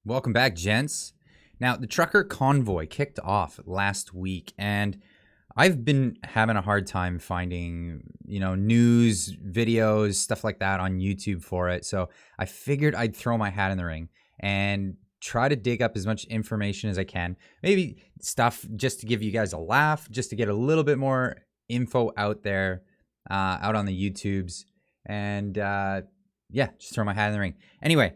Welcome back, gents. Now, the trucker convoy kicked off last week, and I've been having a hard time finding, news, videos, stuff like that on YouTube for it. So I figured I'd throw my hat in the ring and try to dig up as much information as I can. Maybe stuff just to give you guys a laugh, just to get a little bit more info out there, out on the YouTubes. And just throw my hat in the ring. Anyway,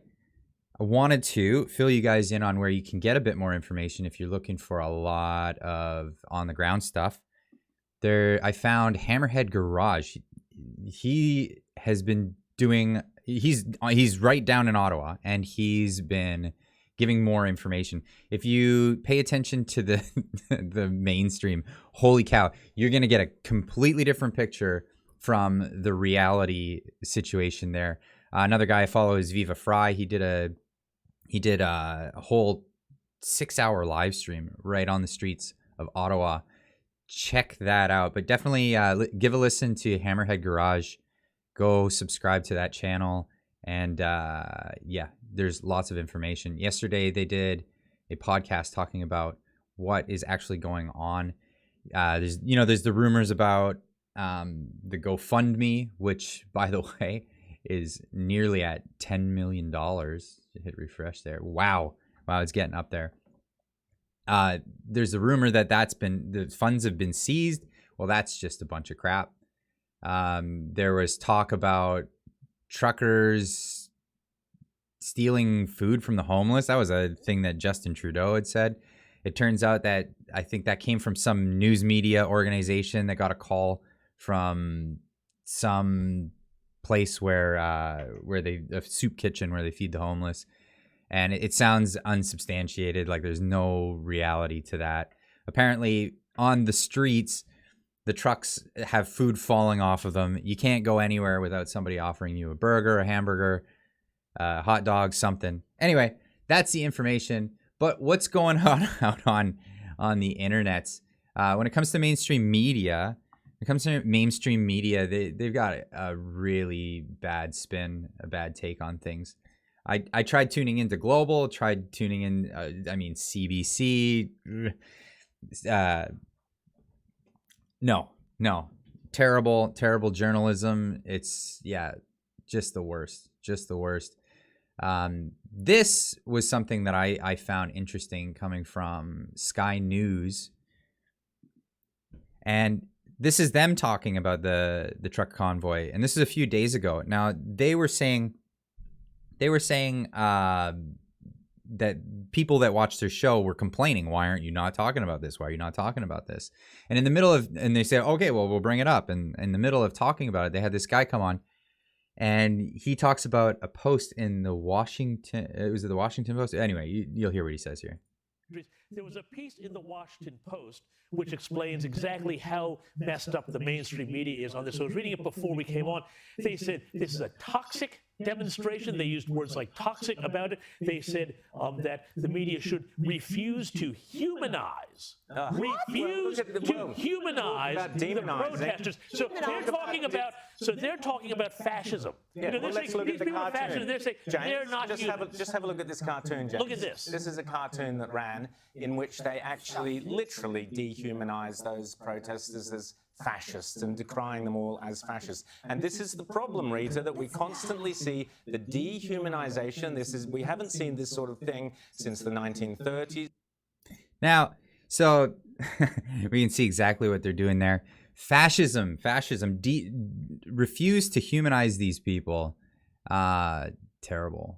I wanted to fill you guys in on where you can get a bit more information if you're looking for a lot of on-the-ground stuff. I found Hammerhead Garage. He has been doing. He's right down in Ottawa, and he's been giving more information. If you pay attention to the the mainstream, holy cow, you're gonna get a completely different picture from the reality situation there. Another guy I follow is Viva Fry. He did a whole 6-hour live stream right on the streets of Ottawa. Check that out. But definitely give a listen to Hammerhead Garage. Go subscribe to that channel. And there's lots of information. Yesterday, they did a podcast talking about what is actually going on. There's the rumors about the GoFundMe, which, by the way, is nearly at $10 million. Hit refresh there. Wow, it's getting up there. There's a rumor that the funds have been seized. Well, that's just a bunch of crap. There was talk about truckers stealing food from the homeless. That was a thing that Justin Trudeau had said. It turns out that I think that came from some news media organization that got a call from some place where a soup kitchen where they feed the homeless, and it sounds unsubstantiated, like there's no reality to that. Apparently on the streets, the trucks have food falling off of them. You can't go anywhere without somebody offering you a burger, a hamburger, a hot dog, something. Anyway, that's the information. But what's going on out on the internet when it comes to mainstream media? They've got a really bad spin, a bad take on things. I tried tuning into Global, tried tuning in, CBC. No. Terrible journalism. It's, just the worst. This was something that I found interesting coming from Sky News. And this is them talking about the truck convoy, and this is a few days ago. Now they were saying that people that watched their show were complaining, why aren't you not talking about this? Why are you not talking about this? And and they said, okay, well, we'll bring it up. And in the middle of talking about it, they had this guy come on, and he talks about a post in the Washington Post? Anyway, you'll hear what he says here. There was a piece in the Washington Post which explains exactly how messed up the mainstream media is on this. So I was reading it before we came on. They said this is a toxic demonstration. They used words like toxic about it. They said that the media should refuse to humanize. Refuse to humanize the protesters. So they're talking about fascism. Yeah, let's look at the cartoon. They're saying they're not just have a look at this cartoon, James. Look at this. This is a cartoon that ran in which they actually literally dehumanized those protesters as fascists and decrying them all as fascists. And this is the problem, Rita, that we constantly see the dehumanization. We haven't seen this sort of thing since the 1930s. Now, so we can see exactly what they're doing there. Fascism, refuse to humanize these people. Terrible.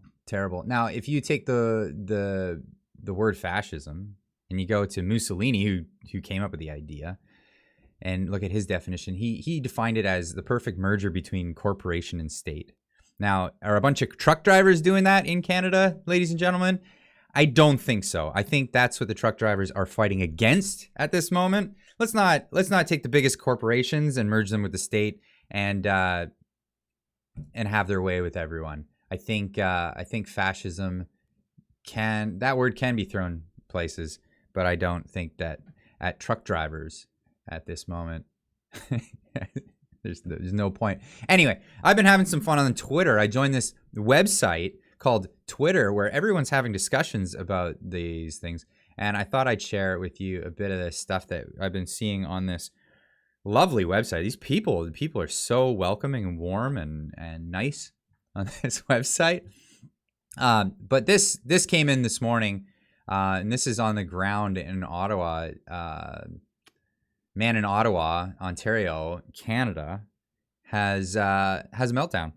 Now, if you take the word fascism and you go to Mussolini, who came up with the idea, and look at his definition, he defined it as the perfect merger between corporation and state. Now, are a bunch of truck drivers doing that in Canada, ladies and gentlemen? I don't think so. I think that's what the truck drivers are fighting against at this moment. Let's not take the biggest corporations and merge them with the state and have their way with everyone. I think fascism that word can be thrown places, but I don't think that at truck drivers at this moment. There's no point. Anyway, I've been having some fun on Twitter. I joined this website called Twitter, where everyone's having discussions about these things. And I thought I'd share with you a bit of the stuff that I've been seeing on this lovely website. The people are so welcoming and warm and nice on this website. But this came in this morning, and this is on the ground in Ottawa. Man in Ottawa, Ontario, Canada, has a meltdown.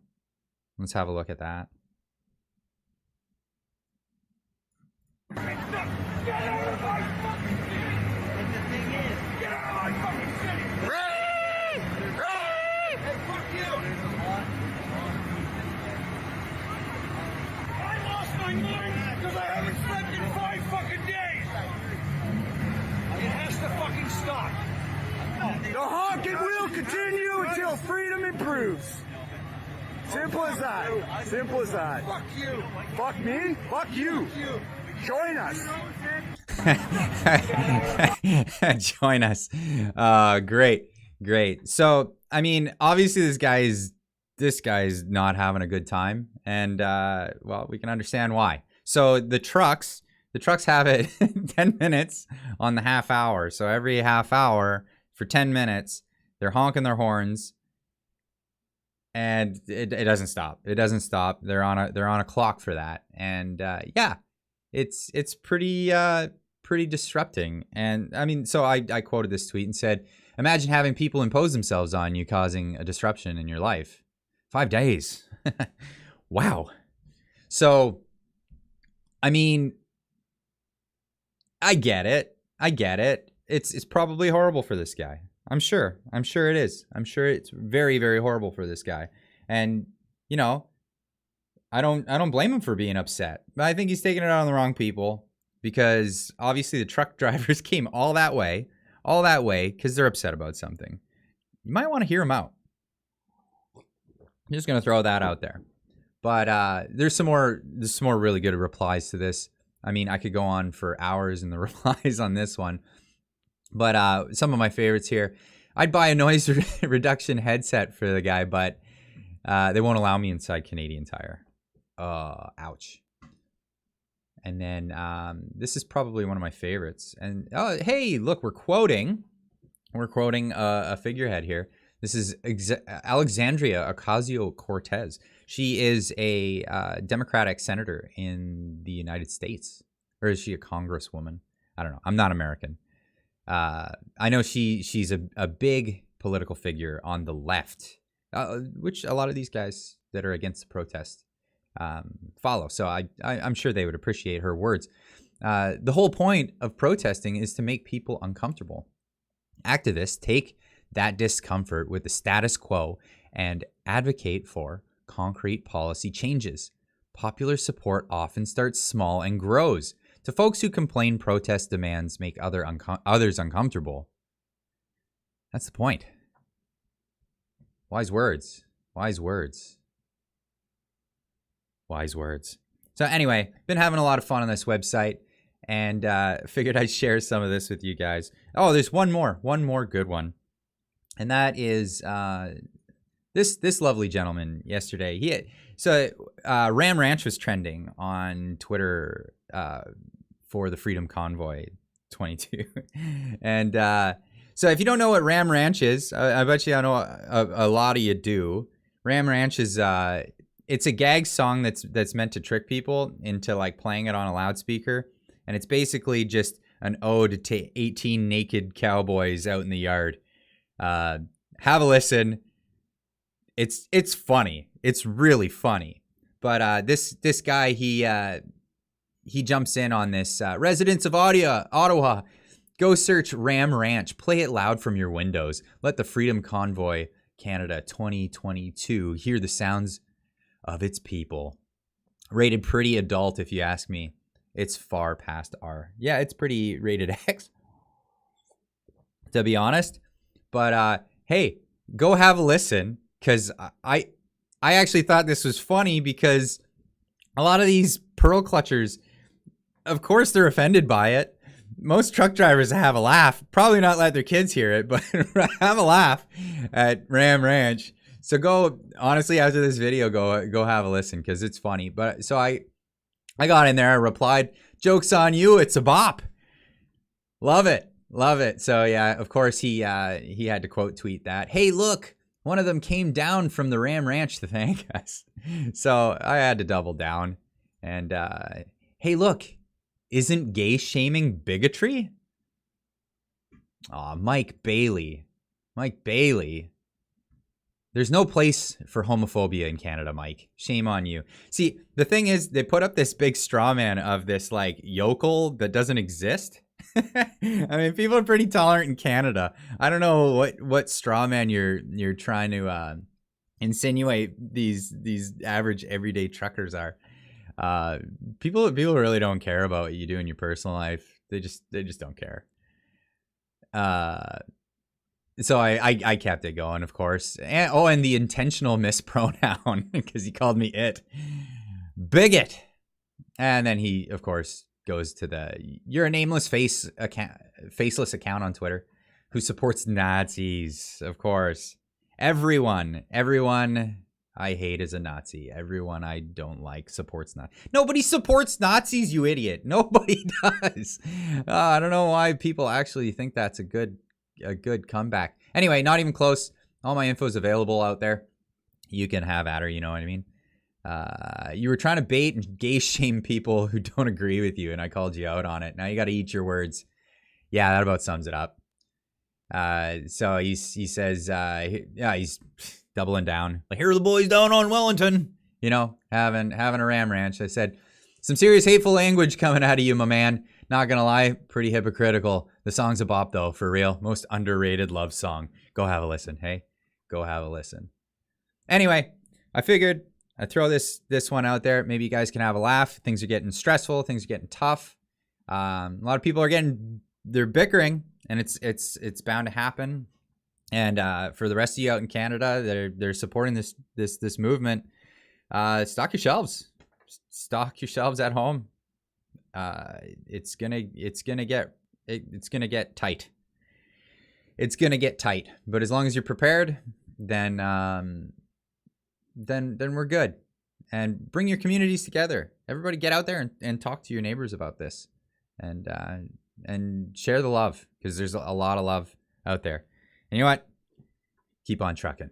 Let's have a look at that. Because I haven't slept in 5 fucking days! It has to fucking stop. The honking will continue until freedom improves. Simple as that. Simple as that. Fuck you. Fuck me? Fuck you. Join us. Join us. Great. So, I mean, obviously this guy's not having a good time, and well, we can understand why. So the trucks have it 10 minutes on the half hour. So every half hour for 10 minutes, they're honking their horns, and it doesn't stop. It doesn't stop. They're on a clock for that, and yeah, it's pretty disrupting. And I mean, so I quoted this tweet and said, "Imagine having people impose themselves on you, causing a disruption in your life. 5 days. Wow." So, I mean, I get it. It's probably horrible for this guy. I'm sure it is. I'm sure it's very, very horrible for this guy. And, you know, I don't blame him for being upset. But I think he's taking it out on the wrong people, because obviously the truck drivers came all that way because they're upset about something. You might want to hear him out. I'm just gonna throw that out there. But there's some more really good replies to this. I mean, I could go on for hours in the replies on this one. But some of my favorites here. I'd buy a noise reduction headset for the guy, but they won't allow me inside Canadian Tire. Ouch. And then this is probably one of my favorites. And hey, look, we're quoting a figurehead here. This is Alexandria Ocasio-Cortez. She is a Democratic senator in the United States. Or is she a congresswoman? I don't know. I'm not American. I know she's a big political figure on the left, which a lot of these guys that are against the protest follow. So I'm sure they would appreciate her words. The whole point of protesting is to make people uncomfortable. Activists take that discomfort with the status quo and advocate for concrete policy changes. Popular support often starts small and grows. To folks who complain protest demands make others uncomfortable. That's the point. Wise words. So anyway, been having a lot of fun on this website, and figured I'd share some of this with you guys. Oh, there's one more good one. And that is this lovely gentleman yesterday. Ram Ranch was trending on Twitter for the Freedom Convoy 22. And so if you don't know what Ram Ranch is, I bet you I know a lot of you do. Ram Ranch is it's a gag song that's meant to trick people into like playing it on a loudspeaker, and it's basically just an ode to 18 naked cowboys out in the yard. Have a listen. It's funny. It's really funny. But this guy, he jumps in on this. Residents of Ottawa, go search Ram Ranch. Play it loud from your windows. Let the Freedom Convoy Canada 2022 hear the sounds of its people. Rated pretty adult, if you ask me. It's far past R. Yeah, it's pretty rated X, to be honest. But hey, go have a listen, because I actually thought this was funny, because a lot of these pearl clutchers, of course they're offended by it. Most truck drivers have a laugh. Probably not let their kids hear it, but have a laugh at Ram Ranch So go, honestly, after this video, go have a listen because it's funny. But so I got in there, I replied, "Joke's on you, it's a bop." Love it. Love it. So yeah, of course he had to quote tweet that. "Hey, look, one of them came down from the Ram Ranch to thank us." So I had to double down. And hey, look, isn't gay shaming bigotry? Aw, Mike Bailey. Mike Bailey. There's no place for homophobia in Canada, Mike. Shame on you. See, the thing is, they put up this big straw man of this like yokel that doesn't exist. I mean, people are pretty tolerant in Canada. I don't know what straw man you're trying to insinuate these average everyday truckers are. People really don't care about what you do in your personal life. They just don't care. So I kept it going, of course. And the intentional mispronoun because he called me it. Bigot. And then he, of course, goes to the "you're a nameless faceless account on Twitter who supports Nazis." Of course. Everyone I hate is a Nazi. Everyone I don't like supports Nazis. Nobody supports Nazis, you idiot. Nobody does. I don't know why people actually think that's a good comeback. Anyway, not even close. All my info is available out there. You can have at her, you know what I mean? You were trying to bait and gay shame people who don't agree with you, and I called you out on it. Now you got to eat your words. Yeah, that about sums it up. So he says, yeah, he's doubling down. Like, here are the boys down on Wellington, you know, having a Ram Ranch. I said, some serious hateful language coming out of you, my man. Not gonna lie, pretty hypocritical. The song's a bop though, for real. Most underrated love song. Go have a listen, hey? Go have a listen. Anyway, I figured I'd throw this one out there. Maybe you guys can have a laugh. Things are getting stressful. Things are getting tough. A lot of people are they're bickering, and it's bound to happen. And for the rest of you out in Canada, they're supporting this movement. Stock your shelves. Stock your shelves at home. It's gonna get tight. It's gonna get tight. But as long as you're prepared, then we're good. And bring your communities together. Everybody get out there and talk to your neighbors about this, and share the love, because there's a lot of love out there. And you know what? Keep on trucking.